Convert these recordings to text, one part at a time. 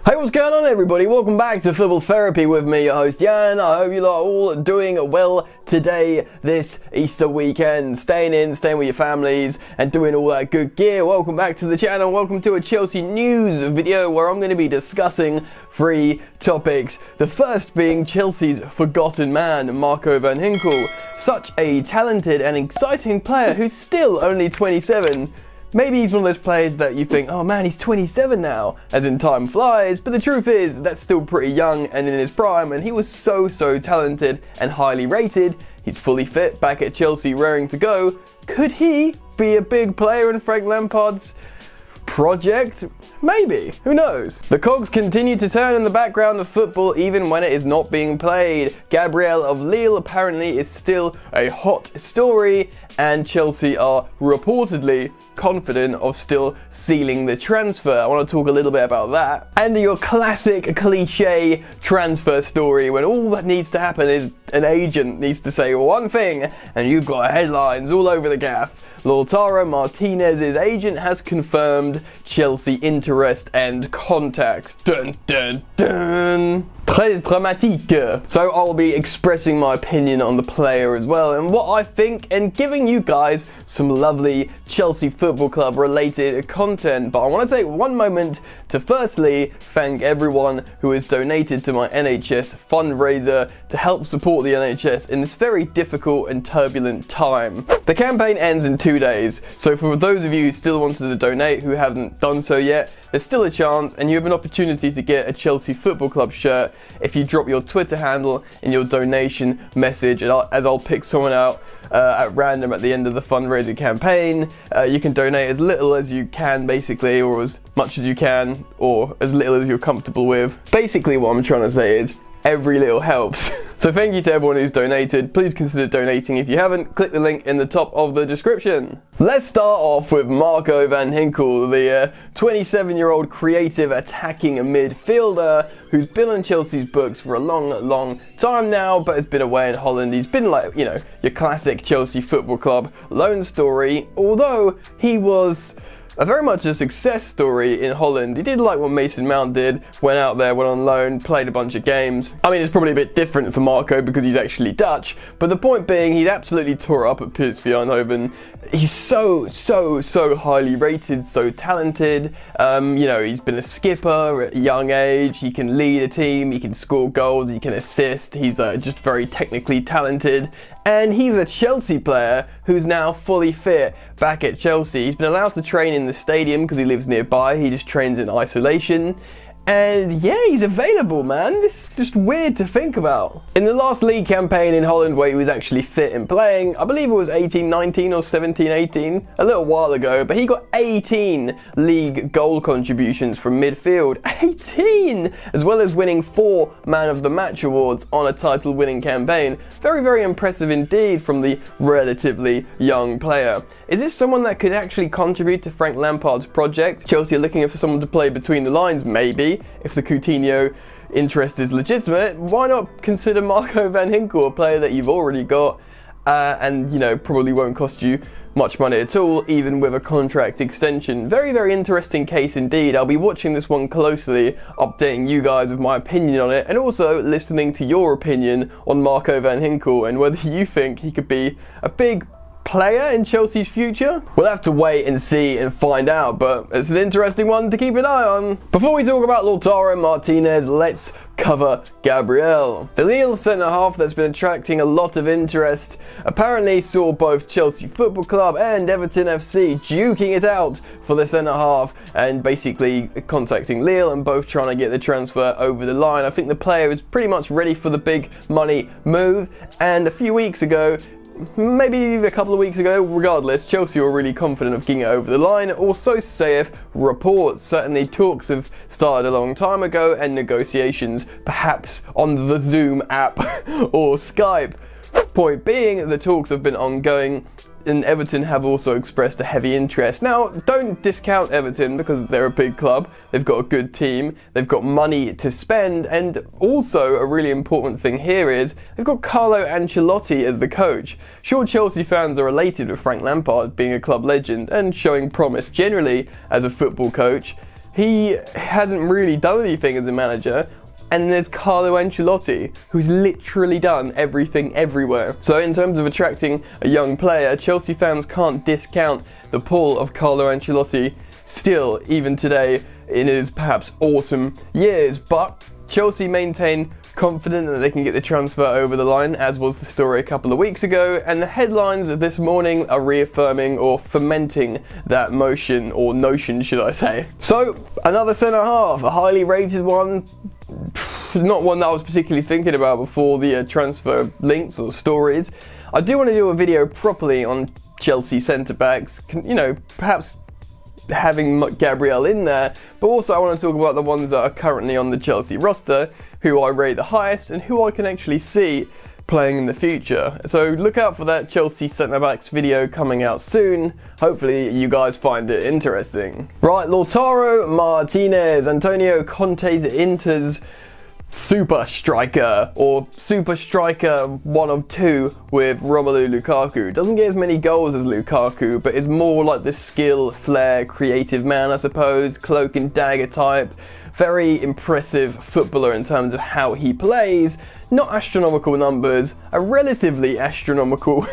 Hey, what's going on everybody? Welcome back to Football Therapy with me, your host Jan. I hope you lot are all doing well today, this Easter weekend. Staying with your families and doing all that good gear. Welcome back to the channel. Welcome to a Chelsea news video where I'm going to be discussing 3 topics. The first being Chelsea's forgotten man, Marco van Ginkel. Such a talented and exciting player who's still only 27. Maybe he's one of those players that you think, oh man, he's 27 now, as in time flies, but the truth is, that's still pretty young and in his prime, and he was so talented and highly rated. He's fully fit, back at Chelsea, raring to go. Could he be a big player in Frank Lampard's project? Maybe, who knows? The cogs continue to turn in the background of football even when it is not being played. Gabriel of Lille apparently is still a hot story, and Chelsea are reportedly confident of still sealing the transfer. I want to talk a little bit about that. And your classic cliche transfer story when all that needs to happen is an agent needs to say one thing and you've got headlines all over the gaff. Lautaro Martinez's agent has confirmed Chelsea interest and contact. Dun dun dun. Très dramatique. So I'll be expressing my opinion on the player as well and what I think and giving you guys some lovely Chelsea Football Club related content. But I want to take one moment to firstly thank everyone who has donated to my NHS fundraiser to help support the NHS in this very difficult and turbulent time. The campaign ends in 2 days, so for those of you who still wanted to donate who haven't done so yet, there's still a chance and you have an opportunity to get a Chelsea Football Club shirt if you drop your Twitter handle in your donation message, and I'll pick someone out at random at the end of the fundraiser campaign. You can donate as little as you can basically, or as much as you can, or as little as you're comfortable with. Basically what I'm trying to say is every little helps. So thank you to everyone who's donated. Please consider donating if you haven't. Click the link in the top of the description. Let's start off with Marco van Ginkel, the 27-year-old creative attacking midfielder who's been on Chelsea's books for a long time now, but has been away in Holland. He's been like, you know, your classic Chelsea Football Club loan story, although he was very much a success story in Holland. He did like what Mason Mount did, went out there, went on loan, played a bunch of games. I mean, it's probably a bit different for Marco because he's actually Dutch, but the point being, he absolutely tore up at PSV Eindhoven. He's so highly rated, so talented. You know, he's been a skipper at a young age. He can lead a team, he can score goals, he can assist. He's just very technically talented. And he's a Chelsea player who's now fully fit back at Chelsea. He's been allowed to train in the stadium because he lives nearby. He just trains in isolation. And yeah, he's available, man. This is just weird to think about. In the last league campaign in Holland where he was actually fit and playing, I believe it was 18-19 or 17-18, a little while ago, but he got 18 league goal contributions from midfield. 18! As well as winning 4 Man of the Match awards on a title-winning campaign. Very impressive indeed from the relatively young player. Is this someone that could actually contribute to Frank Lampard's project? Chelsea are looking for someone to play between the lines, maybe. If the Coutinho interest is legitimate, why not consider Marco van Ginkel, a player that you've already got, and you know, probably won't cost you much money at all, even with a contract extension. Very interesting case indeed. I'll be watching this one closely, updating you guys with my opinion on it, and also listening to your opinion on Marco van Ginkel and whether you think he could be a big player in Chelsea's future? We'll have to wait and see and find out, but it's an interesting one to keep an eye on. Before we talk about Lautaro Martinez, let's cover Gabriel. The Lille centre-half that's been attracting a lot of interest apparently saw both Chelsea Football Club and Everton FC duking it out for the centre-half and basically contacting Lille and both trying to get the transfer over the line. I think the player is pretty much ready for the big money move, and a few weeks ago, maybe a couple of weeks ago, regardless, Chelsea were really confident of getting it over the line, or so saith reports. Certainly talks have started a long time ago and negotiations perhaps on the Zoom app or Skype. Point being, the talks have been ongoing and Everton have also expressed a heavy interest. Now, don't discount Everton because they're a big club, they've got a good team, they've got money to spend, and also a really important thing here is they've got Carlo Ancelotti as the coach. Sure, Chelsea fans are elated with Frank Lampard being a club legend and showing promise generally as a football coach. he hasn't really done anything as a manager. And there's Carlo Ancelotti, who's literally done everything everywhere. So in terms of attracting a young player, Chelsea fans can't discount the pull of Carlo Ancelotti still, even today, in his perhaps autumn years. But Chelsea maintain confident that they can get the transfer over the line, as was the story a couple of weeks ago, and the headlines this morning are reaffirming or fomenting that motion, or notion should I say. So another centre half, a highly rated one, not one that I was particularly thinking about before the transfer links or stories. I do want to do a video properly on Chelsea centre backs, you know, perhaps having Gabriel in there, but also I want to talk about the ones that are currently on the Chelsea roster, who I rate the highest and who I can actually see playing in the future. So look out for that Chelsea centre backs video coming out soon. Hopefully you guys find it interesting. Right, Lautaro Martinez, Antonio Conte's Inter's super striker, or super striker one of two with Romelu Lukaku. Doesn't get as many goals as Lukaku, but is more like the skill, flair, creative man, I suppose, cloak and dagger type. Very impressive footballer in terms of how he plays. Not astronomical numbers, a relatively astronomical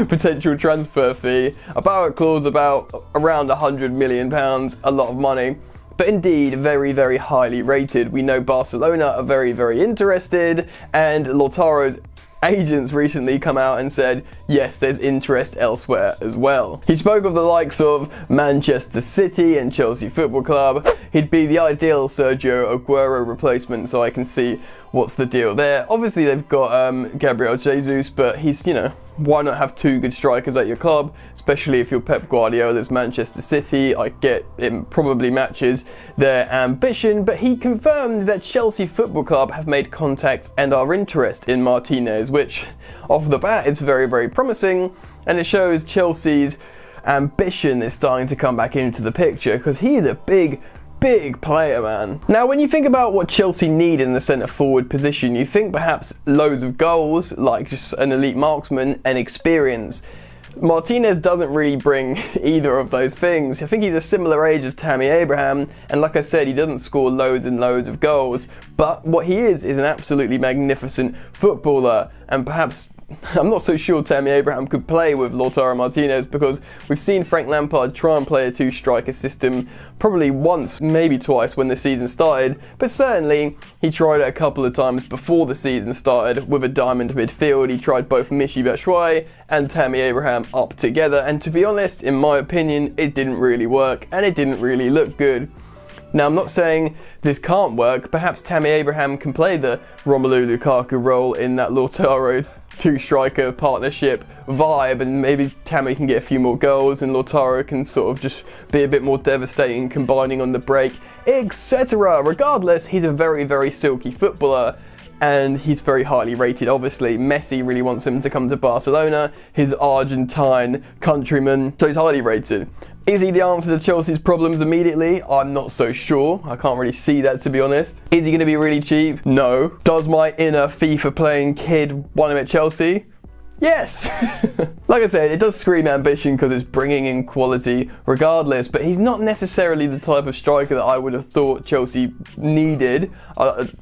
potential transfer fee. About a clause about around £100 million, a lot of money. But indeed, very, very highly rated. We know Barcelona are very, very interested, and Lautaro's agents recently come out and said, yes, there's interest elsewhere as well. He spoke of the likes of Manchester City and Chelsea Football Club. He'd be the ideal Sergio Aguero replacement, so I can see what's the deal there. Obviously, they've got Gabriel Jesus, but he's, you know, why not have two good strikers at your club, especially if you're Pep Guardiola's Manchester City. I get it probably matches their ambition, but he confirmed that Chelsea Football Club have made contact and are interested in Martinez, which off the bat is very, very promising, and it shows Chelsea's ambition is starting to come back into the picture, because he is a big player, man. Now, when you think about what Chelsea need in the centre forward position, you think perhaps loads of goals, like just an elite marksman, and experience. Martinez doesn't really bring either of those things. I think he's a similar age as Tammy Abraham, and like I said, he doesn't score loads and loads of goals, but what he is an absolutely magnificent footballer, and perhaps I'm not so sure Tammy Abraham could play with Lautaro Martinez, because we've seen Frank Lampard try and play a two-striker system probably once, maybe twice when the season started, but certainly he tried it a couple of times before the season started with a diamond midfield. He tried both Michy Batshuayi and Tammy Abraham up together, and to be honest, in my opinion, it didn't really work and it didn't really look good. Now, I'm not saying this can't work. Perhaps Tammy Abraham can play the Romelu Lukaku role in that Lautaro two-striker partnership vibe, and maybe Tammy can get a few more goals and Lautaro can sort of just be a bit more devastating, combining on the break, etc. Regardless, he's a very, very silky footballer, and he's very highly rated. Obviously, Messi really wants him to come to Barcelona, his Argentine countryman, so he's highly rated. Is he the answer to Chelsea's problems immediately? I'm not so sure. I can't really see that, to be honest. Is he going to be really cheap? No. Does my inner FIFA playing kid want him at Chelsea? Yes! Like I said, it does scream ambition because it's bringing in quality regardless, but he's not necessarily the type of striker that I would have thought Chelsea needed.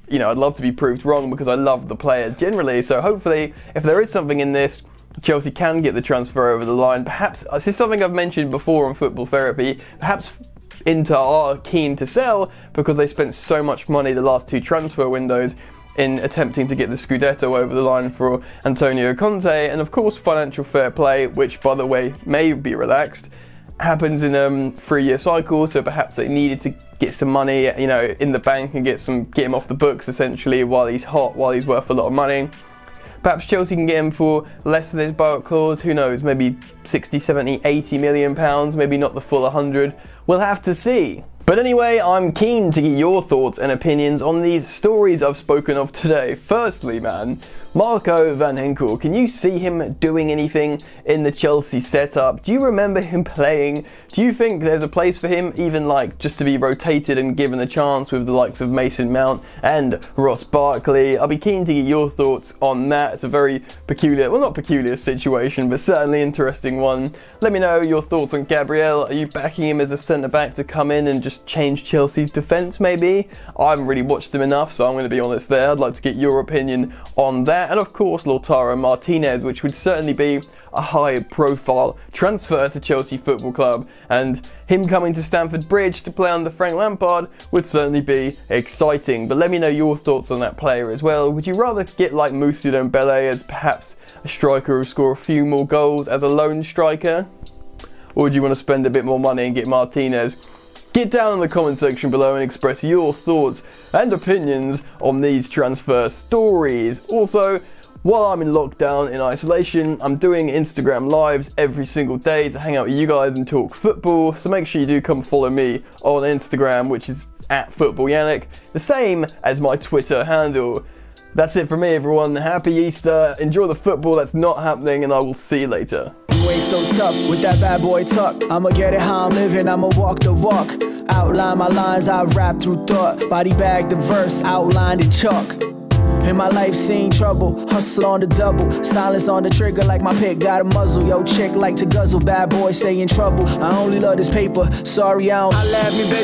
You know, I'd love to be proved wrong because I love the player generally, so hopefully, if there is something in this, Chelsea can get the transfer over the line. Perhaps, this is something I've mentioned before on Football Therapy, perhaps Inter are keen to sell because they spent so much money the last two transfer windows in attempting to get the Scudetto over the line for Antonio Conte, and of course financial fair play, which by the way may be relaxed, happens in a 3-year cycle, so perhaps they needed to get some money, you know, in the bank and get him off the books essentially while he's hot, while he's worth a lot of money. Perhaps Chelsea can get him for less than his buyout clause, who knows, maybe 60, 70, 80 million pounds, maybe not the full 100. We'll have to see. But anyway, I'm keen to get your thoughts and opinions on these stories I've spoken of today. Firstly, man, Marco van Ginkel, can you see him doing anything in the Chelsea setup? Do you remember him playing? Do you think there's a place for him, even like just to be rotated and given a chance with the likes of Mason Mount and Ross Barkley? I'll be keen to get your thoughts on that. It's a very peculiar, well, not peculiar situation, but certainly interesting one. Let me know your thoughts on Gabriel. Are you backing him as a centre-back to come in and just just change Chelsea's defence maybe? I haven't really watched them enough, so I'm going to be honest there. I'd like to get your opinion on that. And of course, Lautaro Martinez, which would certainly be a high-profile transfer to Chelsea Football Club, and him coming to Stamford Bridge to play under Frank Lampard would certainly be exciting. But let me know your thoughts on that player as well. Would you rather get like Moussa Dembele as perhaps a striker who score a few more goals as a lone striker? Or would you want to spend a bit more money and get Martinez? Get down in the comment section below and express your thoughts and opinions on these transfer stories. Also, while I'm in lockdown, in isolation, I'm doing Instagram lives every single day to hang out with you guys and talk football. So make sure you do come follow me on Instagram, which is @FootballYannick, the same as my Twitter handle. That's it from me, everyone. Happy Easter. Enjoy the football that's not happening, and I will see you later. You ain't so tough with that bad boy tuck. I'ma get it how I'm living, I'ma walk the walk. Outline my lines, I rap through thought. Body bag the verse, outlined in chalk. In my life seen trouble, hustle on the double. Silence on the trigger like my pick got a muzzle. Yo chick like to guzzle, bad boy stay in trouble. I only love this paper, sorry I don't. I laugh me, baby.